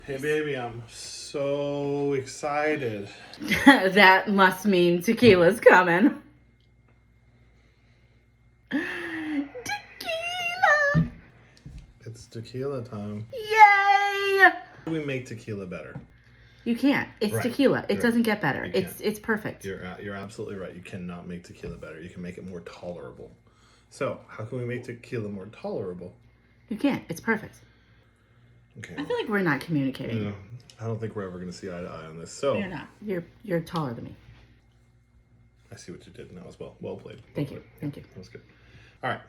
Hey baby, I'm so excited. That must mean tequila's coming. Tequila! It's tequila time. Yay! How do we make tequila better? You can't. It's Right. tequila. It Right. doesn't get better. You It's can't. it's perfect. You're absolutely right. You cannot make tequila better. You can make it more tolerable. So, how can we make tequila more tolerable? You can't. It's perfect. Okay. I feel like we're not communicating. No, I don't think we're ever going to see eye to eye on this. So, You're not. You're taller than me. I see what you did, and that was well played. Well Thank you. played. Thank you. That was good. All right.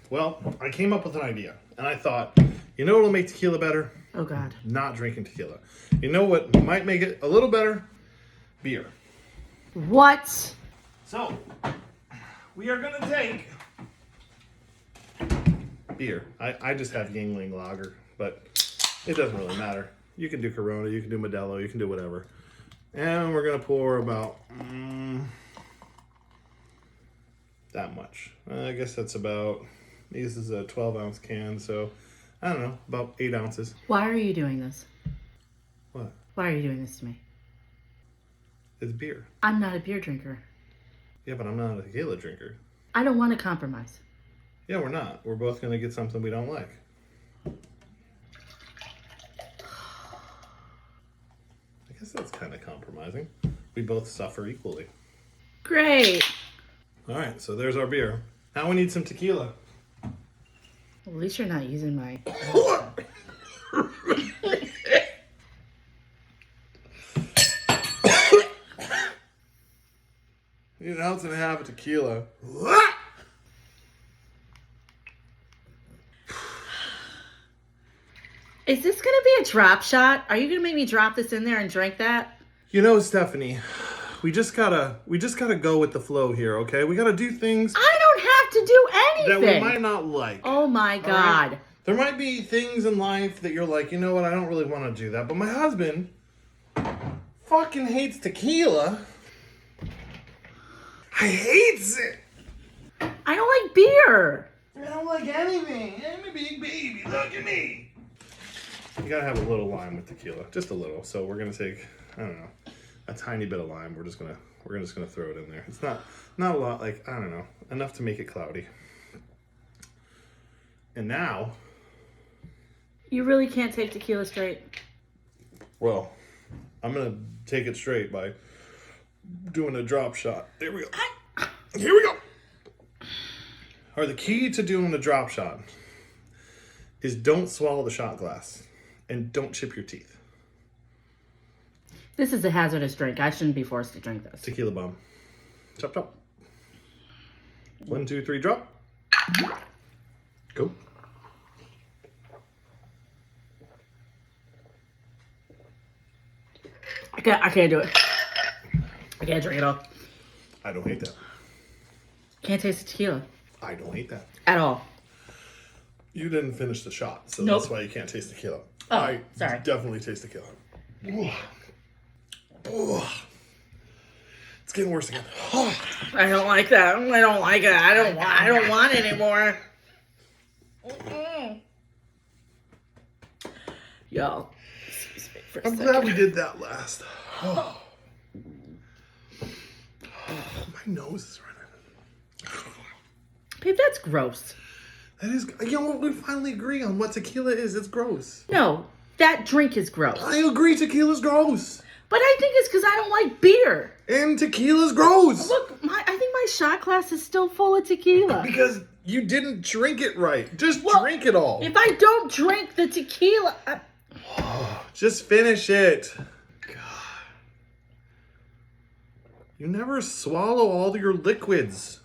Well, I came up with an idea, and I thought, you know what'll make tequila better? Oh God. Not drinking tequila. You know what might make it a little better? Beer. What? So, we are going to take beer. I just have Yingling Lager, but it doesn't really matter. You can do Corona, you can do Modelo, you can do whatever. And we're going to pour about that much. I guess that's about, this is a 12-ounce can, so I don't know, about 8 ounces. Why are you doing this? What? Why are you doing this to me? It's beer. I'm not a beer drinker. Yeah, but I'm not a tequila drinker. I don't want to compromise. Yeah, we're not. We're both going to get something we don't like. I guess that's kind of compromising. We both suffer equally. Great. All right, so there's our beer. Now we need some tequila. At least you're not using my... Need an ounce and a half of tequila. Is this gonna be a drop shot? Are you gonna make me drop this in there and drink that? You know, Stephanie, we just gotta go with the flow here, okay? We gotta do things I don't have to do that we anything. might not like. Oh my all God. right? There might be things in life that you're like, you know what, I don't really want to do that. But my husband fucking hates tequila. I hates it. I don't like beer. I don't like anything. I'm a big baby. Look at me. You gotta have a little lime with tequila, just a little. So we're gonna take, I don't know, a tiny bit of lime. We're just gonna throw it in there. It's not a lot, like, I don't know, enough to make it cloudy. And now, You really can't take tequila straight. well, I'm gonna take it straight by doing a drop shot. There we go. Here we go. Or the key to doing a drop shot is don't swallow the shot glass and don't chip your teeth. This is a hazardous drink. I shouldn't be forced to drink this. Tequila bomb. Chop, chop. 1, 2, 3, drop. Go. I can't do it. I can't drink it all. I don't hate that. Can't taste the tequila I don't hate that. at all. You didn't finish the shot, so Nope. that's why you can't taste tequila. Oh, I sorry. definitely taste tequila. Ugh. It's getting worse again. I don't like that. I don't like it. I don't want it anymore. Y'all, excuse me for a I'm second. glad we did that last. Oh. My nose is running. Babe, that's gross. That is, you know what? We finally agree on what tequila is. It's gross. No, that drink is gross. I agree, tequila's gross. But I think it's because I don't like beer. And tequila's gross. Look, I think my shot glass is still full of tequila. Because you didn't drink it right. Just Well, drink it all. If I don't drink the tequila... Just finish it. God. You never swallow all your liquids.